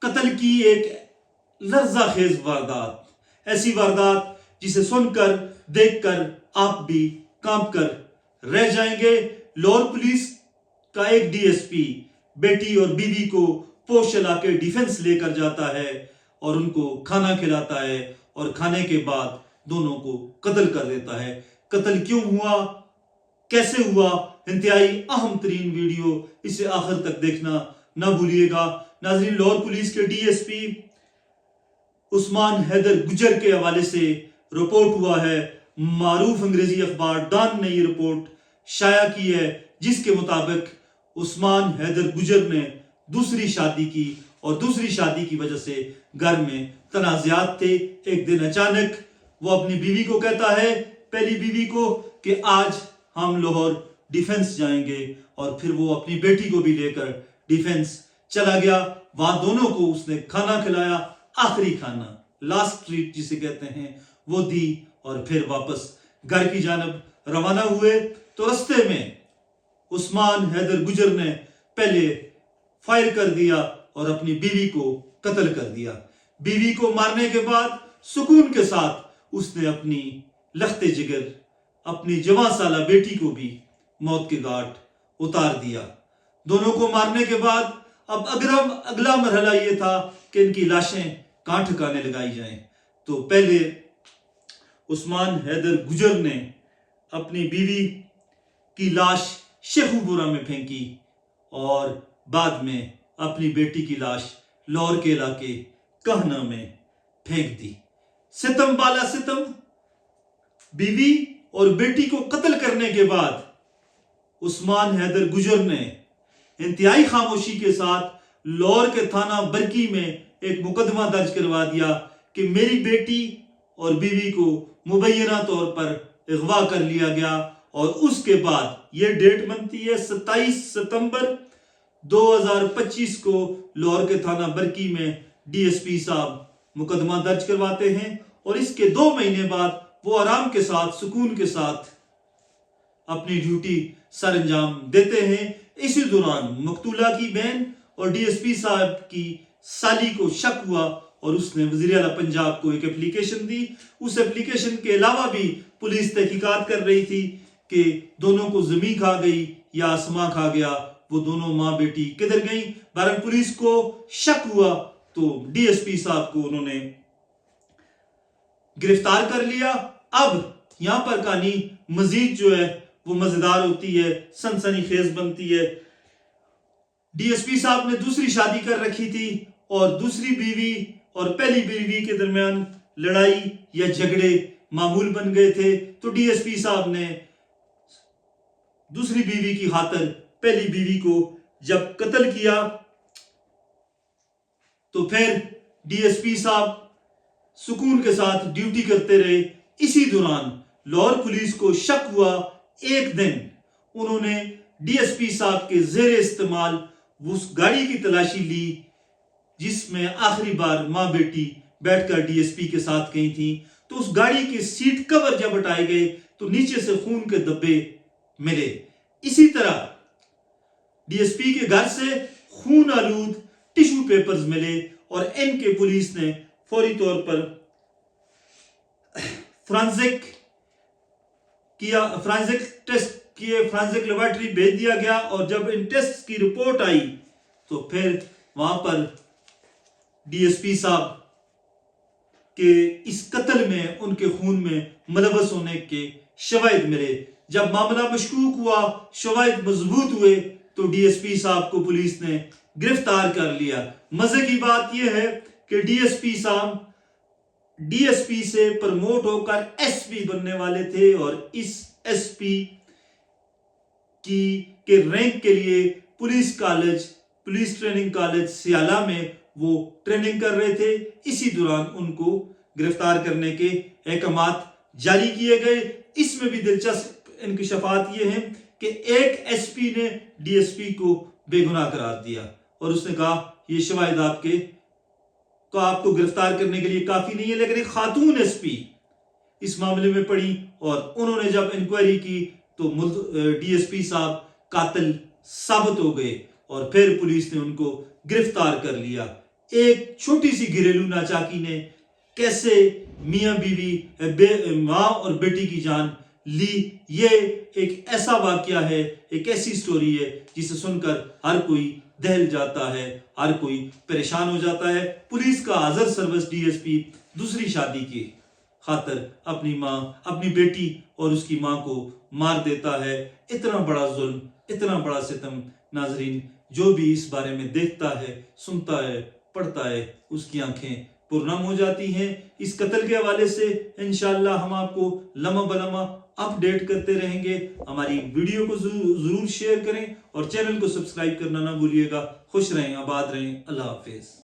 قتل کی ایک لرزہ خیز واردات، ایسی واردات جسے سن کر دیکھ کر آپ بھی کانپ کر رہ جائیں گے۔ لاہور پولیس کا ایک ڈی ایس پی بیٹی اور بیوی کو پوش لا کے ڈیفنس لے کر جاتا ہے اور ان کو کھانا کھلاتا ہے اور کھانے کے بعد دونوں کو قتل کر دیتا ہے۔ قتل کیوں ہوا، کیسے ہوا، انتہائی اہم ترین ویڈیو، اسے آخر تک دیکھنا نہ بھولیے گا۔ ناظرین، لاہور پولیس کے ڈی ایس پی عثمان حیدر گجر کے حوالے سے رپورٹ ہوا ہے، معروف انگریزی اخبار ڈان نے یہ رپورٹ شائع کی ہے، جس کے مطابق عثمان حیدر گجر نے دوسری شادی کی اور دوسری شادی کی وجہ سے گھر میں تنازعات تھے۔ ایک دن اچانک وہ اپنی بیوی کو کہتا ہے، پہلی بیوی کو، کہ آج ہم لاہور ڈیفنس جائیں گے، اور پھر وہ اپنی بیٹی کو بھی لے کر ڈیفنس چلا گیا۔ وہاں دونوں کو اس نے کھانا کھلایا، آخری کھانا، لاسٹ ٹریٹ جسے کہتے ہیں، وہ دی، اور پھر واپس گھر کی جانب روانہ ہوئے۔ تو رستے میں عثمان حیدر گجر نے پہلے فائر کر دیا اور اپنی بیوی کو قتل کر دیا۔ بیوی کو مارنے کے بعد سکون کے ساتھ اس نے اپنی لخت جگر، اپنی جوان سالہ بیٹی کو بھی موت کے گھاٹ اتار دیا۔ دونوں کو مارنے کے بعد اب اگلا مرحلہ یہ تھا کہ ان کی لاشیں کہاں ٹھکانے لگائی جائیں۔ تو پہلے عثمان حیدر گجر نے اپنی بیوی کی لاش شیخوپورہ میں پھینکی اور بعد میں اپنی بیٹی کی لاش لاہور کے علاقے کہنا میں پھینک دی۔ ستم بالا ستم، بیوی اور بیٹی کو قتل کرنے کے بعد عثمان حیدر گجر نے انتہائی خاموشی کے ساتھ لاہور کے تھانہ برکی میں ایک مقدمہ درج کروا دیا کہ میری بیٹی اور بیوی کو مبینہ طور پر اغوا کر لیا گیا، اور اس کے بعد یہ ڈیٹ بنتی ہے 27 ستمبر 2025 کو لاہور کے تھانہ برکی میں ڈی ایس پی صاحب مقدمہ درج کرواتے ہیں، اور اس کے 2 مہینے بعد وہ آرام کے ساتھ، سکون کے ساتھ اپنی ڈیوٹی سر انجام دیتے ہیں۔ اسی دوران مقتولہ کی بہن اور ڈی ایس پی صاحب کی سالی کو شک ہوا اور اس نے وزیر اعلیٰ پنجاب کو ایک اپلیکیشن دی۔ اس اپلیکیشن کے علاوہ بھی پولیس تحقیقات کر رہی تھی کہ دونوں کو زمین کھا گئی یا آسماں کھا گیا، وہ دونوں ماں بیٹی کدھر گئیں۔ بہرحال پولیس کو شک ہوا تو ڈی ایس پی صاحب کو انہوں نے گرفتار کر لیا۔ اب یہاں پر کہانی مزید جو ہے وہ مزیدار ہوتی ہے، سنسنی خیز بنتی ہے۔ ڈی ایس پی صاحب نے دوسری شادی کر رکھی تھی، اور دوسری بیوی اور پہلی بیوی کے درمیان لڑائی یا جھگڑے معمول بن گئے تھے۔ تو ڈی ایس پی صاحب نے دوسری بیوی کی خاطر پہلی بیوی کو جب قتل کیا تو پھر ڈی ایس پی صاحب سکون کے ساتھ ڈیوٹی کرتے رہے۔ اسی دوران لاہور پولیس کو شک ہوا، ایک دن انہوں نے ڈی ایس پی صاحب کے زیر استعمال اس گاڑی کی تلاشی لی جس میں آخری بار ماں بیٹی بیٹھ کر ڈی ایس پی کے ساتھ گئی تھی۔ تو اس گاڑی کے سیٹ کور جب ہٹائے گئے تو نیچے سے خون کے دھبے ملے۔ اسی طرح ڈی ایس پی کے گھر سے خون آلود ٹیشو پیپرز ملے، اور ان کے پولیس نے فوری طور پر فرانزک ٹیسٹ کیے، فرانزک لیبارٹری بھیج دیا گیا، اور جب ان ٹیسٹ کی رپورٹ آئی تو پھر وہاں پر ڈی ایس پی صاحب کے اس قتل میں ان کے خون میں ملوث ہونے کے شواہد ملے۔ جب معاملہ مشکوک ہوا، شواہد مضبوط ہوئے، تو ڈی ایس پی صاحب کو پولیس نے گرفتار کر لیا۔ مزے کی بات یہ ہے کہ ڈی ایس پی صاحب ڈی ایس پی سے پرموٹ ہو کر ایس پی بننے والے تھے، اور اس ایس پی کے رینک کے لیے پولیس ٹریننگ کالج سیالہ میں وہ ٹریننگ کر رہے تھے۔ اسی دوران ان کو گرفتار کرنے کے احکامات جاری کیے گئے۔ اس میں بھی دلچسپ انکشافات یہ ہیں کہ ایک ایس پی نے ڈی ایس پی کو بے گناہ قرار دیا، اور اس نے کہا یہ شواہد آپ کو گرفتار کرنے کے لیے کافی نہیں ہے، لیکن ایک خاتون ایس پی اس معاملے میں پڑی، اور انہوں نے جب انکوائری کی تو ڈی ایس پی صاحب قاتل ثابت ہو گئے، اور پھر پولیس نے ان کو گرفتار کر لیا۔ ایک چھوٹی سی گھریلو ناچاکی نے کیسے میاں بیوی ماں اور بیٹی کی جان لی، یہ ایک ایسا واقعہ ہے، ایک ایسی سٹوری ہے جسے سن کر ہر کوئی دہل جاتا ہے، ہر کوئی پریشان ہو جاتا ہے۔ پولیس کا حاضر سروس ڈی ایس پی دوسری شادی کی خاطر اپنی ماں، اپنی بیٹی اور اس کی ماں کو مار دیتا ہے۔ اتنا بڑا ظلم، اتنا بڑا ستم، ناظرین جو بھی اس بارے میں دیکھتا ہے، سنتا ہے، پڑھتا ہے، اس کی آنکھیں پرنم ہو جاتی ہیں۔ اس قتل کے حوالے سے انشاءاللہ ہم آپ کو لمحہ بلمحہ اپڈیٹ کرتے رہیں گے۔ ہماری ویڈیو کو ضرور شیئر کریں اور چینل کو سبسکرائب کرنا نہ بھولیے گا۔ خوش رہیں، آباد رہیں، اللہ حافظ۔